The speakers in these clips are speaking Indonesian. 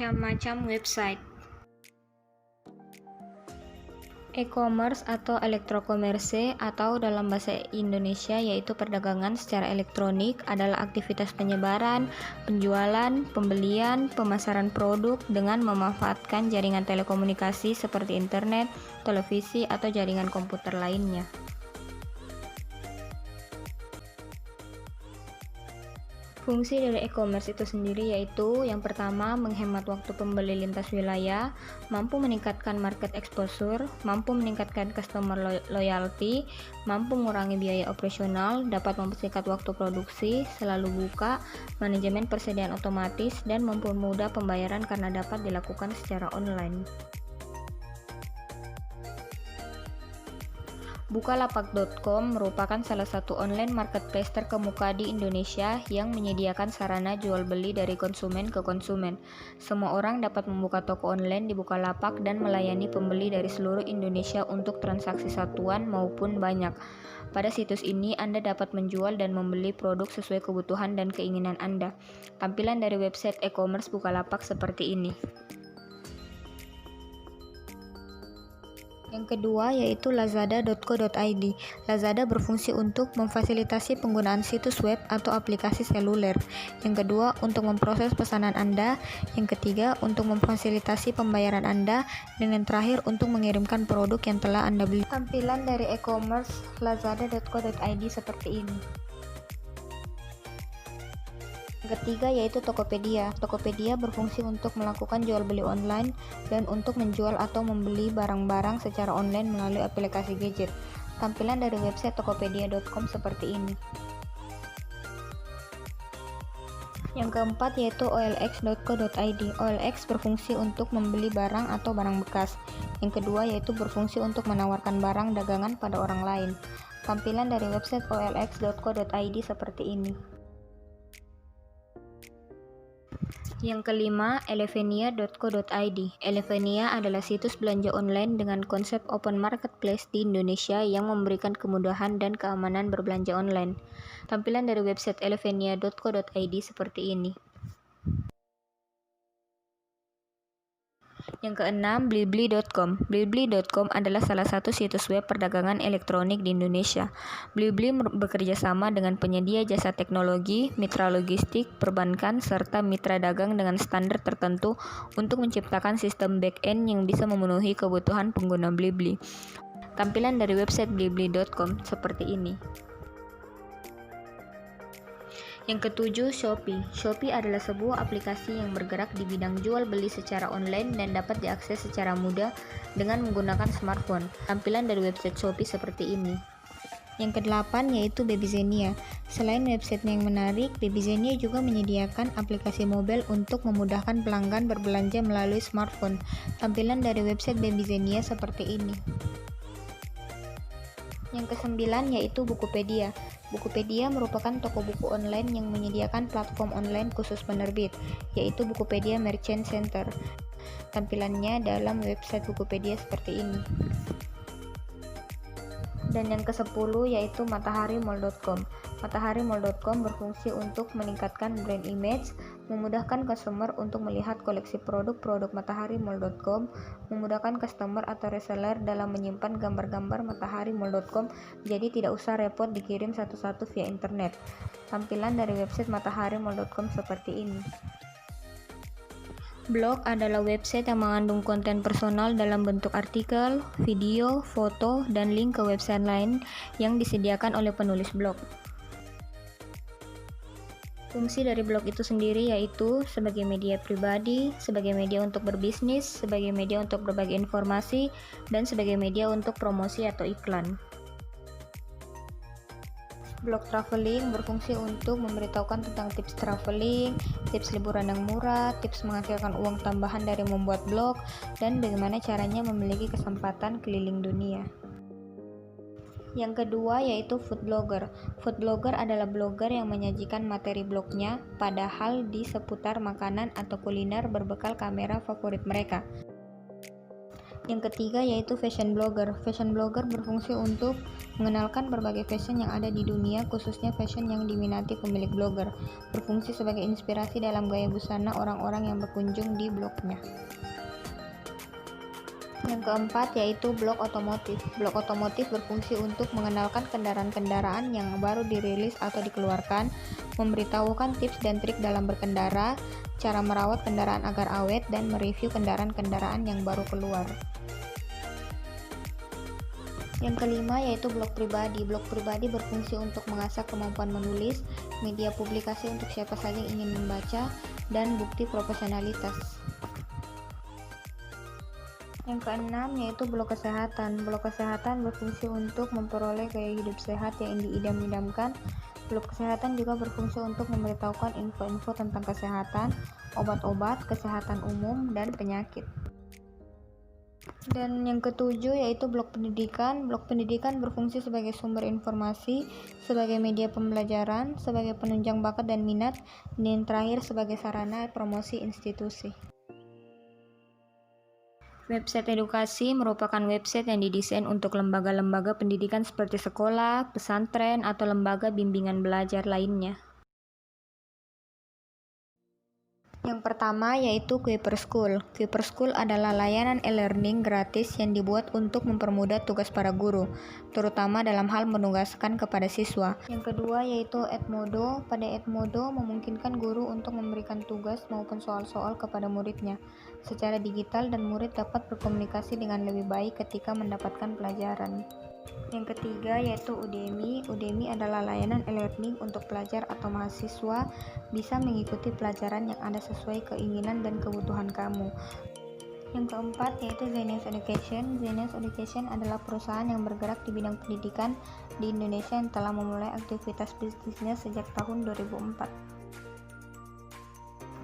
Macam-macam website. E-commerce atau elektrokomerse atau dalam bahasa Indonesia yaitu perdagangan secara elektronik adalah aktivitas penyebaran, penjualan, pembelian, pemasaran produk dengan memanfaatkan jaringan telekomunikasi seperti internet, televisi, atau jaringan komputer lainnya. Fungsi dari e-commerce itu sendiri yaitu yang pertama menghemat waktu pembeli lintas wilayah, mampu meningkatkan market exposure, mampu meningkatkan customer loyalty, mampu mengurangi biaya operasional, dapat mempersingkat waktu produksi, selalu buka, manajemen persediaan otomatis, dan mempermudah pembayaran karena dapat dilakukan secara online. Bukalapak.com merupakan salah satu online marketplace terkemuka di Indonesia yang menyediakan sarana jual beli dari konsumen ke konsumen. Semua orang dapat membuka toko online di Bukalapak dan melayani pembeli dari seluruh Indonesia untuk transaksi satuan maupun banyak. Pada situs ini, Anda dapat menjual dan membeli produk sesuai kebutuhan dan keinginan Anda. Tampilan dari website e-commerce Bukalapak seperti ini. Yang kedua yaitu lazada.co.id. Lazada berfungsi untuk memfasilitasi penggunaan situs web atau aplikasi seluler. Yang kedua untuk memproses pesanan Anda. Yang ketiga untuk memfasilitasi pembayaran Anda. Dan yang terakhir untuk mengirimkan produk yang telah Anda beli. Tampilan dari e-commerce lazada.co.id seperti ini. Yang ketiga yaitu Tokopedia. Tokopedia berfungsi untuk melakukan jual beli online dan untuk menjual atau membeli barang-barang secara online melalui aplikasi gadget. Tampilan dari website tokopedia.com seperti ini. Yang keempat yaitu olx.co.id. OLX berfungsi untuk membeli barang atau barang bekas. Yang kedua yaitu berfungsi untuk menawarkan barang dagangan pada orang lain. Tampilan dari website olx.co.id seperti ini. Yang kelima, elevenia.co.id. Elevenia adalah situs belanja online dengan konsep open marketplace di Indonesia yang memberikan kemudahan dan keamanan berbelanja online. Tampilan dari website elevenia.co.id seperti ini. Yang keenam, blibli.com. Blibli.com adalah salah satu situs web perdagangan elektronik di Indonesia. Blibli bekerja sama dengan penyedia jasa teknologi, mitra logistik, perbankan, serta mitra dagang dengan standar tertentu untuk menciptakan sistem back-end yang bisa memenuhi kebutuhan pengguna Blibli. Tampilan dari website blibli.com seperti ini. Yang ketujuh, Shopee. Shopee adalah sebuah aplikasi yang bergerak di bidang jual beli secara online dan dapat diakses secara mudah dengan menggunakan smartphone. Tampilan dari website Shopee seperti ini. Yang kedelapan yaitu Babyzenia. Selain websitenya yang menarik, Babyzenia juga menyediakan aplikasi mobile untuk memudahkan pelanggan berbelanja melalui smartphone. Tampilan dari website Babyzenia seperti ini. Yang kesembilan yaitu Bukupedia. Bukupedia merupakan toko buku online yang menyediakan platform online khusus penerbit, yaitu Bukupedia Merchant Center. Tampilannya dalam website Bukupedia seperti ini. Dan yang ke-10 yaitu mataharimall.com. Mataharimall.com berfungsi untuk meningkatkan brand image, memudahkan customer untuk melihat koleksi produk-produk mataharimall.com, memudahkan customer atau reseller dalam menyimpan gambar-gambar mataharimall.com, jadi tidak usah repot dikirim satu-satu via internet. Tampilan dari website mataharimall.com seperti ini. Blog adalah website yang mengandung konten personal dalam bentuk artikel, video, foto, dan link ke website lain yang disediakan oleh penulis blog. Fungsi dari blog itu sendiri yaitu sebagai media pribadi, sebagai media untuk berbisnis, sebagai media untuk berbagi informasi, dan sebagai media untuk promosi atau iklan. Blog traveling berfungsi untuk memberitahukan tentang tips traveling, tips liburan yang murah, tips menghasilkan uang tambahan dari membuat blog, dan bagaimana caranya memiliki kesempatan keliling dunia. Yang kedua yaitu food blogger. Food blogger adalah blogger yang menyajikan materi blognya padahal di seputar makanan atau kuliner berbekal kamera favorit mereka. Yang ketiga yaitu fashion blogger. Fashion blogger berfungsi untuk mengenalkan berbagai fashion yang ada di dunia, khususnya fashion yang diminati pemilik blogger. Berfungsi sebagai inspirasi dalam gaya busana orang-orang yang berkunjung di blognya. Yang keempat yaitu blog otomotif. Blog otomotif berfungsi untuk mengenalkan kendaraan-kendaraan yang baru dirilis atau dikeluarkan, memberitahukan tips dan trik dalam berkendara, cara merawat kendaraan agar awet, dan mereview kendaraan-kendaraan yang baru keluar. Yang kelima yaitu blog pribadi. Blog pribadi berfungsi untuk mengasah kemampuan menulis, media publikasi untuk siapa saja yang ingin membaca, dan bukti profesionalitas. Yang keenam yaitu blog kesehatan. Blog kesehatan berfungsi untuk memperoleh gaya hidup sehat yang diidam-idamkan. Blog kesehatan juga berfungsi untuk memberitahukan info-info tentang kesehatan, obat-obat, kesehatan umum, dan penyakit. Dan yang ketujuh yaitu blog pendidikan. Blog pendidikan berfungsi sebagai sumber informasi, sebagai media pembelajaran, sebagai penunjang bakat dan minat, dan yang terakhir sebagai sarana promosi institusi. Website edukasi merupakan website yang didesain untuk lembaga-lembaga pendidikan seperti sekolah, pesantren, atau lembaga bimbingan belajar lainnya. Yang pertama yaitu Kuiper School. Kuiper School adalah layanan e-learning gratis yang dibuat untuk mempermudah tugas para guru, terutama dalam hal menugaskan kepada siswa. Yang kedua yaitu Edmodo. Pada Edmodo memungkinkan guru untuk memberikan tugas maupun soal-soal kepada muridnya secara digital dan murid dapat berkomunikasi dengan lebih baik ketika mendapatkan pelajaran. Yang ketiga yaitu Udemy. Udemy adalah layanan e-learning untuk pelajar atau mahasiswa bisa mengikuti pelajaran yang ada sesuai keinginan dan kebutuhan kamu. Yang keempat yaitu Zenius Education. Zenius Education adalah perusahaan yang bergerak di bidang pendidikan di Indonesia yang telah memulai aktivitas bisnisnya sejak tahun 2004.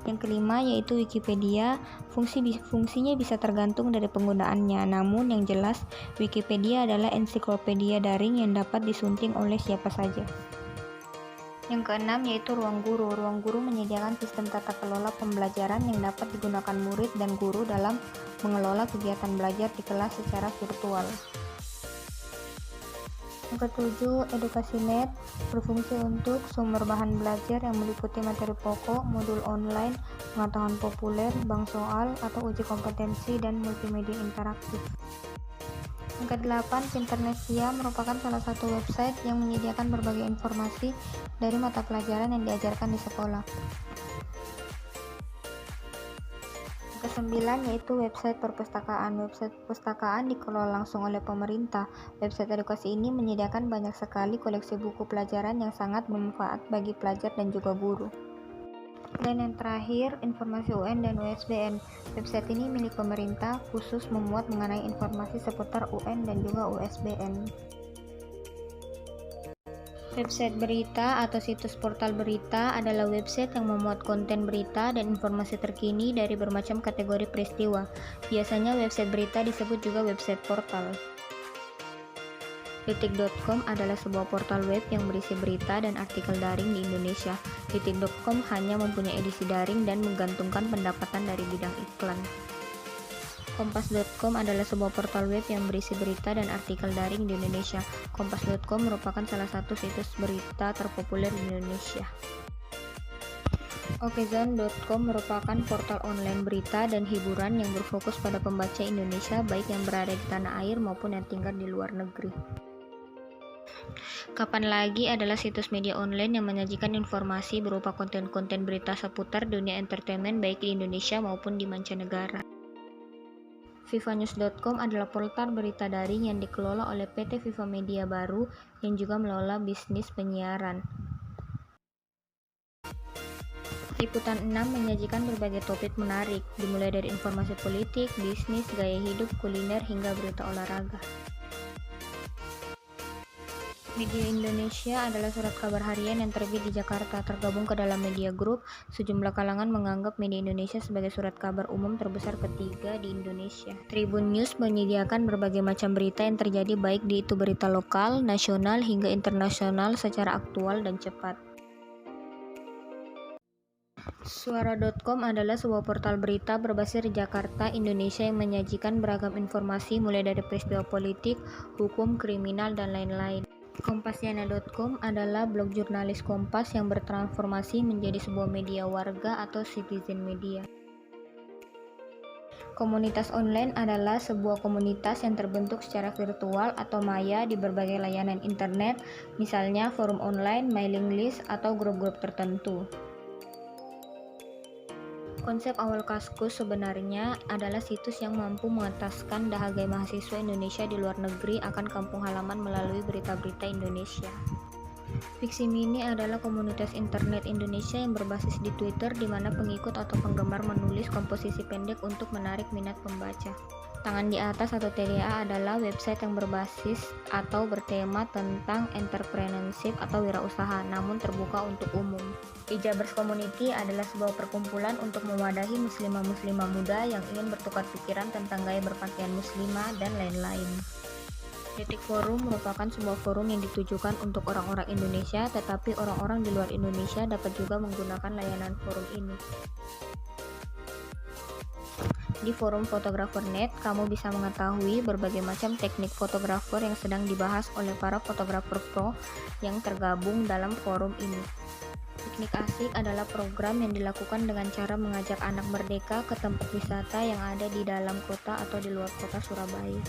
Yang kelima yaitu Wikipedia. Fungsinya bisa tergantung dari penggunaannya, namun yang jelas Wikipedia adalah ensiklopedia daring yang dapat disunting oleh siapa saja. Yang keenam yaitu Ruang Guru. Ruang Guru menyediakan sistem tata kelola pembelajaran yang dapat digunakan murid dan guru dalam mengelola kegiatan belajar di kelas secara virtual. Yang ketujuh, Edukasinet berfungsi untuk sumber bahan belajar yang meliputi materi pokok, modul online, pengetahuan populer, bank soal, atau uji kompetensi, dan multimedia interaktif. Yang kedelapan, Pinternestia merupakan salah satu website yang menyediakan berbagai informasi dari mata pelajaran yang diajarkan di sekolah. Kesembilan yaitu website perpustakaan. Website perpustakaan dikelola langsung oleh pemerintah. Website edukasi ini menyediakan banyak sekali koleksi buku pelajaran yang sangat bermanfaat bagi pelajar dan juga guru. Dan yang terakhir, informasi UN dan USBN. Website ini milik pemerintah, khusus memuat mengenai informasi seputar UN dan juga USBN. Website berita atau situs portal berita adalah website yang memuat konten berita dan informasi terkini dari bermacam kategori peristiwa. Biasanya website berita disebut juga website portal. Detik.com adalah sebuah portal web yang berisi berita dan artikel daring di Indonesia. Detik.com hanya mempunyai edisi daring dan menggantungkan pendapatan dari bidang iklan. Kompas.com adalah sebuah portal web yang berisi berita dan artikel daring di Indonesia. Kompas.com merupakan salah satu situs berita terpopuler di Indonesia. Okezone.com merupakan portal online berita dan hiburan yang berfokus pada pembaca Indonesia, baik yang berada di tanah air maupun yang tinggal di luar negeri. Kapan Lagi adalah situs media online yang menyajikan informasi berupa konten-konten berita seputar dunia entertainment baik di Indonesia maupun di mancanegara. Vivanews.com adalah portal berita daring yang dikelola oleh PT Viva Media Baru yang juga mengelola bisnis penyiaran. Liputan 6 menyajikan berbagai topik menarik, dimulai dari informasi politik, bisnis, gaya hidup, kuliner, hingga berita olahraga. Media Indonesia adalah surat kabar harian yang terbit di Jakarta, tergabung ke dalam media group. Sejumlah kalangan menganggap Media Indonesia sebagai surat kabar umum terbesar ketiga di Indonesia. Tribun News menyediakan berbagai macam berita yang terjadi baik di itu berita lokal, nasional, hingga internasional secara aktual dan cepat. Suara.com adalah sebuah portal berita berbasis di Jakarta, Indonesia yang menyajikan beragam informasi mulai dari peristiwa politik, hukum, kriminal, dan lain-lain. Kompasiana.com adalah blog jurnalis Kompas yang bertransformasi menjadi sebuah media warga atau citizen media. Komunitas online adalah sebuah komunitas yang terbentuk secara virtual atau maya di berbagai layanan internet, misalnya forum online, mailing list, atau grup-grup tertentu. Konsep awal Kaskus sebenarnya adalah situs yang mampu mengetaskan dahaga mahasiswa Indonesia di luar negeri akan kampung halaman melalui berita-berita Indonesia. Fiksi Mini adalah komunitas internet Indonesia yang berbasis di Twitter di mana pengikut atau penggemar menulis komposisi pendek untuk menarik minat pembaca. Tangan di atas atau TDA adalah website yang berbasis atau bertema tentang entrepreneurship atau wirausaha, namun terbuka untuk umum. Hijabers Community adalah sebuah perkumpulan untuk mewadahi muslimah-muslimah muda yang ingin bertukar pikiran tentang gaya berpakaian muslimah dan lain-lain. Detik Forum merupakan sebuah forum yang ditujukan untuk orang-orang Indonesia, tetapi orang-orang di luar Indonesia dapat juga menggunakan layanan forum ini. Di forum Fotografer.net, kamu bisa mengetahui berbagai macam teknik fotografer yang sedang dibahas oleh para fotografer pro yang tergabung dalam forum ini. Piknik Asik adalah program yang dilakukan dengan cara mengajak anak merdeka ke tempat wisata yang ada di dalam kota atau di luar kota Surabaya.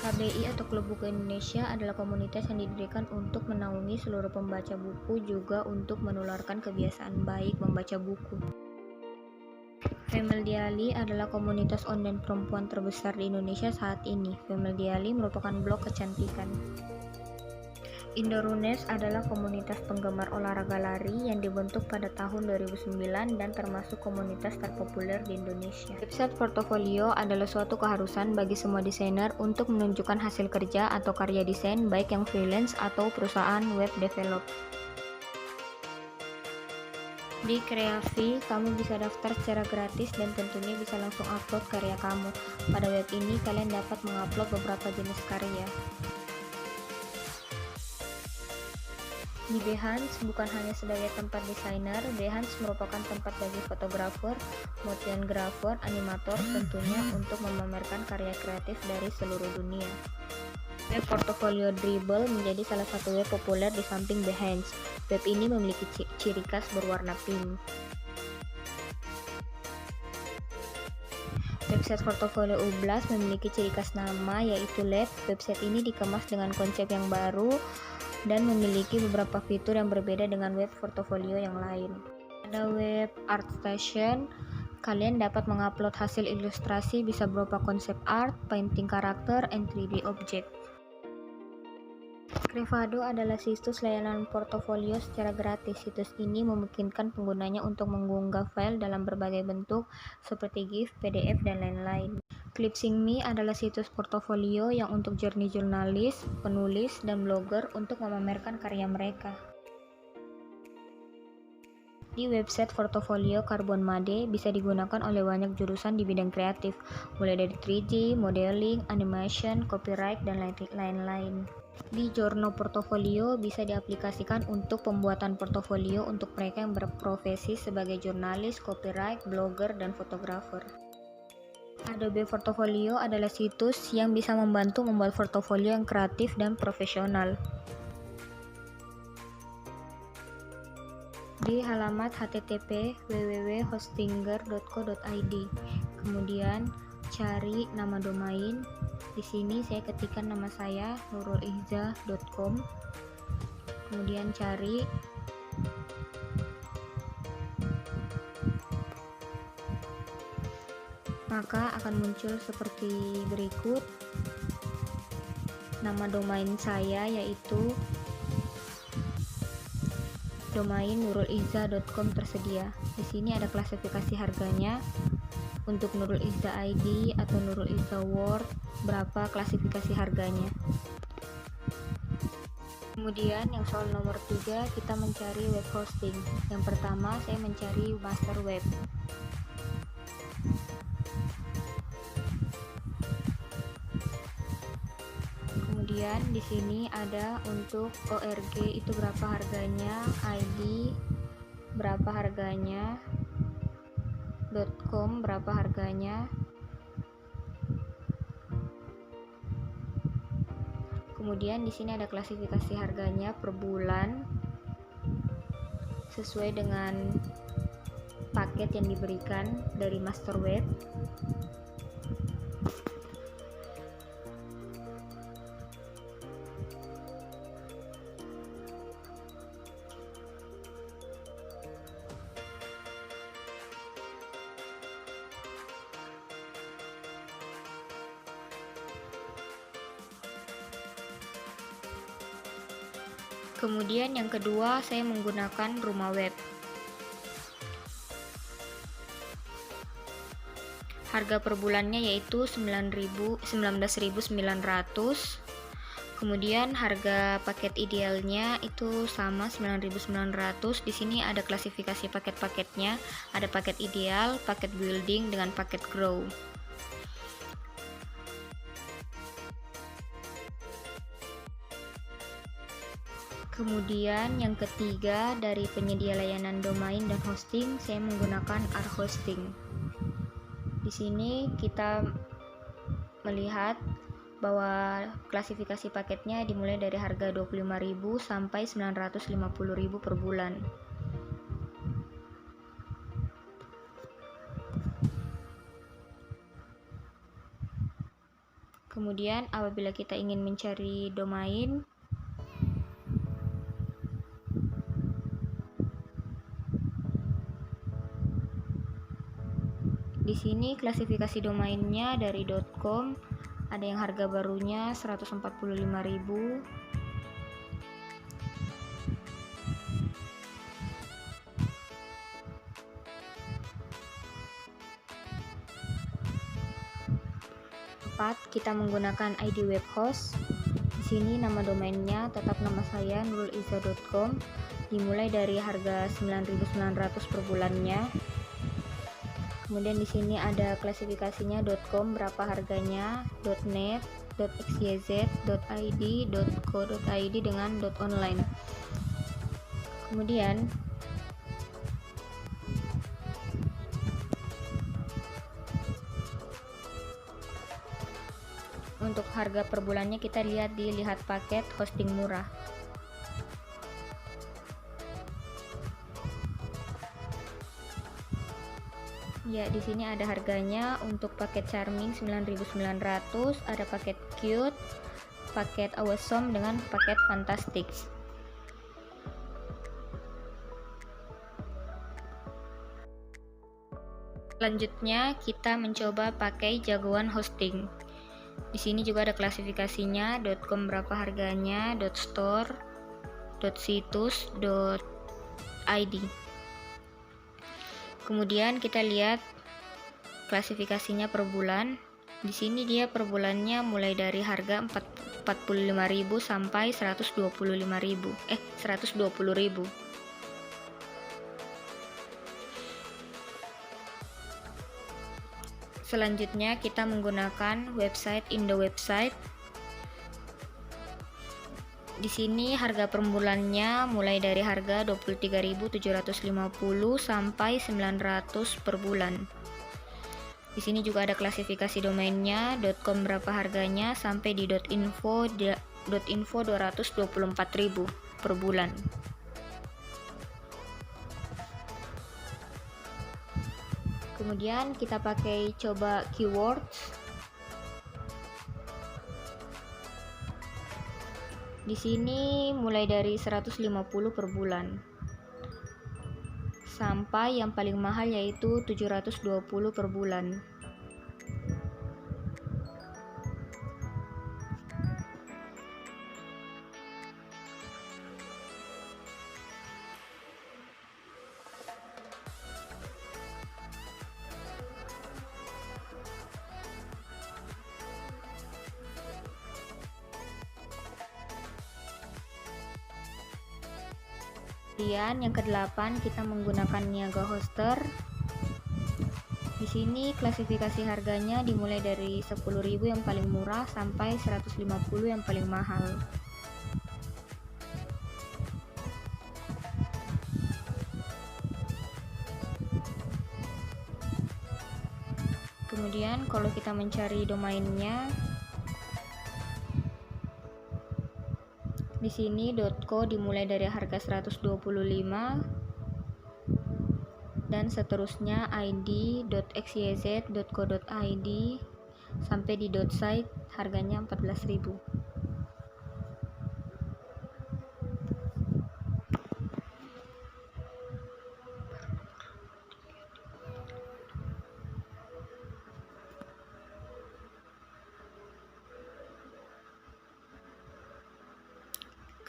KBI atau Klub Buku Indonesia adalah komunitas yang didirikan untuk menaungi seluruh pembaca buku, juga untuk menularkan kebiasaan baik membaca buku. Female Diali adalah komunitas online perempuan terbesar di Indonesia saat ini. Female Diali merupakan blog kecantikan. Indorunners adalah komunitas penggemar olahraga lari yang dibentuk pada tahun 2009 dan termasuk komunitas terpopuler di Indonesia. Website portofolio adalah suatu keharusan bagi semua desainer untuk menunjukkan hasil kerja atau karya desain baik yang freelance atau perusahaan web develop. Di Kreavi, kamu bisa daftar secara gratis dan tentunya bisa langsung upload karya kamu. Pada web ini, kalian dapat mengupload beberapa jenis karya. Di Behance, bukan hanya sebagai tempat desainer, Behance merupakan tempat bagi fotografer, motion grapher, animator tentunya untuk memamerkan karya kreatif dari seluruh dunia. Web portofolio Dribbble menjadi salah satu web populer di samping Behance. Web ini memiliki ciri khas berwarna pink. Website portofolio U-Blast memiliki ciri khas nama yaitu LED. Website ini dikemas dengan konsep yang baru dan memiliki beberapa fitur yang berbeda dengan web portofolio yang lain. Ada web ArtStation, kalian dapat mengupload hasil ilustrasi bisa berupa konsep art, painting karakter, and 3D object. Crevado adalah situs layanan portofolio secara gratis. Situs ini memungkinkan penggunanya untuk mengunggah file dalam berbagai bentuk seperti GIF, PDF, dan lain-lain. Clipsing.me adalah situs portofolio yang untuk jurnalis, penulis, dan blogger untuk memamerkan karya mereka. Di website portofolio Carbon Made bisa digunakan oleh banyak jurusan di bidang kreatif, mulai dari 3D, modeling, animation, copyright, dan lain-lain. Di Journo Portofolio bisa diaplikasikan untuk pembuatan portofolio untuk mereka yang berprofesi sebagai jurnalis, copyright, blogger, dan fotografer. Adobe Portfolio adalah situs yang bisa membantu membuat portofolio yang kreatif dan profesional. Di halaman http www.hostinger.co.id, kemudian cari nama domain. Di sini saya ketikkan nama saya nurulihza.com, kemudian cari. Maka akan muncul seperti berikut. Nama domain saya yaitu domain nurulihza.com tersedia. Di sini ada klasifikasi harganya. Untuk Nurul Ihza ID atau Nurul Ihza World, berapa klasifikasi harganya. Kemudian yang soal nomor 3, kita mencari web hosting. Yang pertama saya mencari master web. Kemudian di sini ada untuk ORG itu berapa harganya, ID, berapa harganya, .com berapa harganya. Kemudian di sini ada klasifikasi harganya per bulan sesuai dengan paket yang diberikan dari master web. Kemudian yang kedua, saya menggunakan rumah web. Harga per bulannya yaitu 19.900. Kemudian harga paket idealnya itu sama 9.900. Di sini ada klasifikasi paket-paketnya. Ada paket ideal, paket building dengan paket grow. Kemudian yang ketiga, dari penyedia layanan domain dan hosting, saya menggunakan R-Hosting. Di sini kita melihat bahwa klasifikasi paketnya dimulai dari harga 25.000 sampai 950.000 per bulan. Kemudian apabila kita ingin mencari domain, di sini klasifikasi domainnya dari .com, ada yang harga barunya 145.000. Kita menggunakan ID web host. Di sini nama domainnya tetap nama saya nuruliza.com, dimulai dari harga 9.900 per bulannya. Kemudian di sini ada klasifikasinya .com berapa harganya, .net, .xyz, .id, .co.id dengan .online. Kemudian untuk harga per bulannya kita lihat di lihat paket hosting murah. Ya, di sini ada harganya. Untuk paket Charming 9.900, ada paket Cute, paket Awesome dengan paket Fantastic. Selanjutnya kita mencoba pakai jagoan hosting. Di sini juga ada klasifikasinya, .com berapa harganya, .store, .situs, .id. Kemudian kita lihat klasifikasinya per bulan. Di sini dia per bulannya mulai dari harga 45.000 sampai 120.000. Selanjutnya kita menggunakan website Indo Website. Di sini harga per bulannya mulai dari harga 23.750 sampai 900 per bulan. Di sini juga ada klasifikasi domainnya, .com berapa harganya sampai di .info 224.000 per bulan. Kemudian kita pakai coba keywords. Di sini mulai dari 150 per bulan sampai yang paling mahal yaitu 720 per bulan. Kemudian yang ke-8 kita menggunakan Niaga Hoster. Di sini klasifikasi harganya dimulai dari 10.000 yang paling murah sampai 150 yang paling mahal. Kemudian kalau kita mencari domainnya, di sini .co dimulai dari harga 125 dan seterusnya id.xyz.co.id sampai di .site harganya 14.000.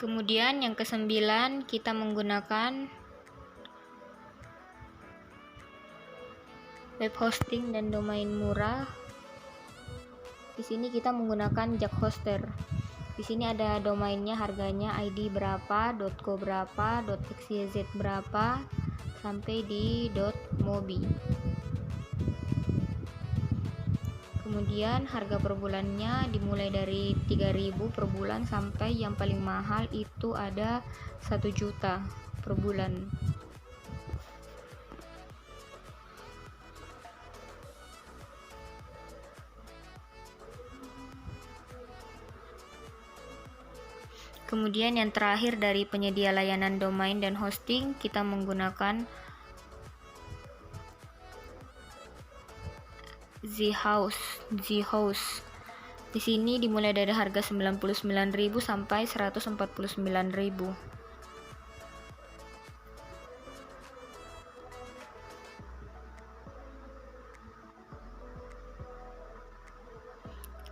Kemudian yang ke-9 kita menggunakan web hosting dan domain murah. Di sini kita menggunakan Jackhoster. Di sini ada domainnya, harganya ID berapa, .co berapa, .xyz berapa, sampai di .mobi. Kemudian harga per bulannya dimulai dari 3.000 per bulan sampai yang paling mahal itu ada 1 juta per bulan. Kemudian yang terakhir dari penyedia layanan domain dan hosting, kita menggunakan zHouse. Di sini dimulai dari harga 99.000 sampai 149.000.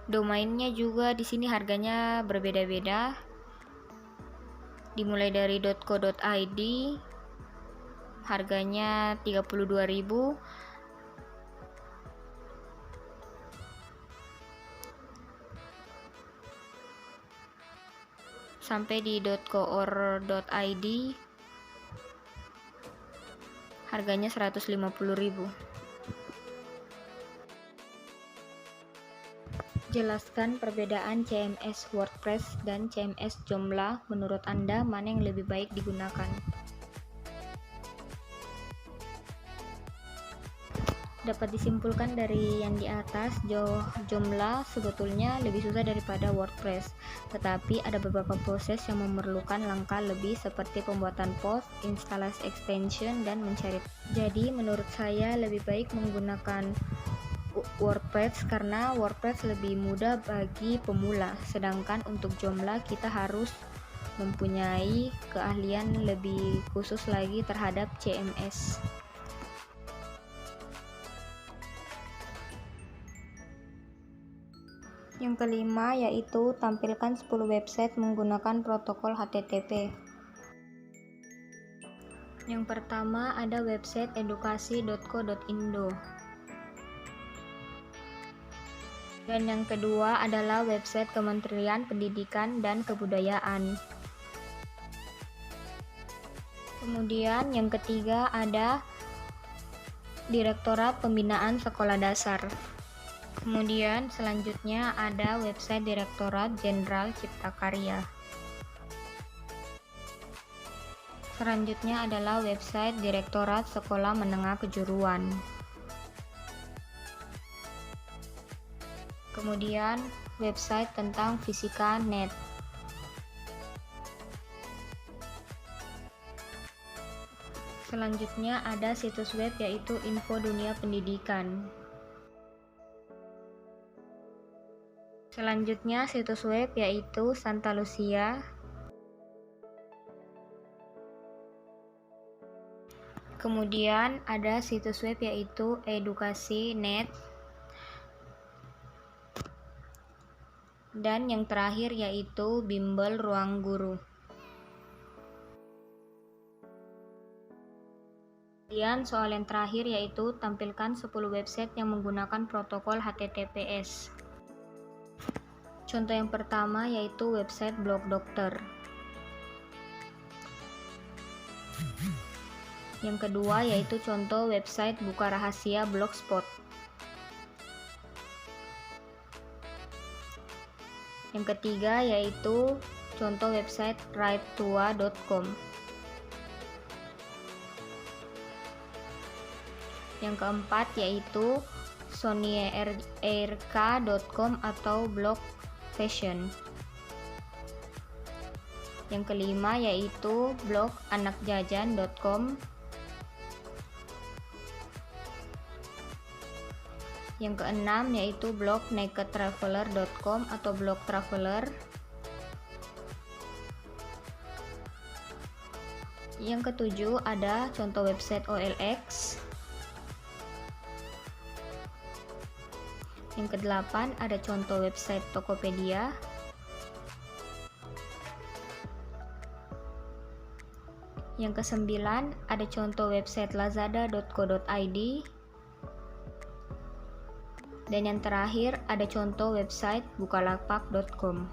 Domainnya juga di sini harganya berbeda-beda. Dimulai dari .co.id harganya 32.000, sampai di .co.id harganya 150.000. Jelaskan perbedaan CMS WordPress dan CMS Joomla. Menurut Anda, mana yang lebih baik digunakan? Dapat disimpulkan dari yang di atas, Joomla sebetulnya lebih susah daripada WordPress, tetapi ada beberapa proses yang memerlukan langkah lebih seperti pembuatan post, instalasi extension, dan mencari. Jadi menurut saya lebih baik menggunakan WordPress karena WordPress lebih mudah bagi pemula, sedangkan untuk Joomla kita harus mempunyai keahlian lebih khusus lagi terhadap CMS. Yang kelima yaitu tampilkan 10 website menggunakan protokol HTTP. Yang pertama ada website edukasi.co.indo. Dan yang kedua adalah website Kementerian Pendidikan dan Kebudayaan. Kemudian yang ketiga ada Direktorat Pembinaan Sekolah Dasar. Kemudian selanjutnya ada website Direktorat Jenderal Cipta Karya. Selanjutnya adalah website Direktorat Sekolah Menengah Kejuruan. Kemudian website tentang fisika net. Selanjutnya ada situs web yaitu Info Dunia Pendidikan. Selanjutnya situs web yaitu Santa Lucia. Kemudian ada situs web yaitu Edukasi.net. Dan yang terakhir yaitu Bimbel Ruang Guru. Kemudian soal yang terakhir yaitu tampilkan 10 website yang menggunakan protokol HTTPS. Contoh yang pertama yaitu website Blog Dokter. Yang kedua yaitu contoh website Buka Rahasia Blogspot. Yang ketiga yaitu contoh website writetua.com. Yang keempat yaitu sonyairk.com atau blog fashion. Yang kelima yaitu blog anakjajan.com. Yang keenam yaitu blog nakedtraveler.com atau blog traveler. Yang ketujuh ada contoh website OLX. Yang kedelapan ada contoh website Tokopedia. Yang kesembilan ada contoh website lazada.co.id. Dan yang terakhir ada contoh website bukalapak.com.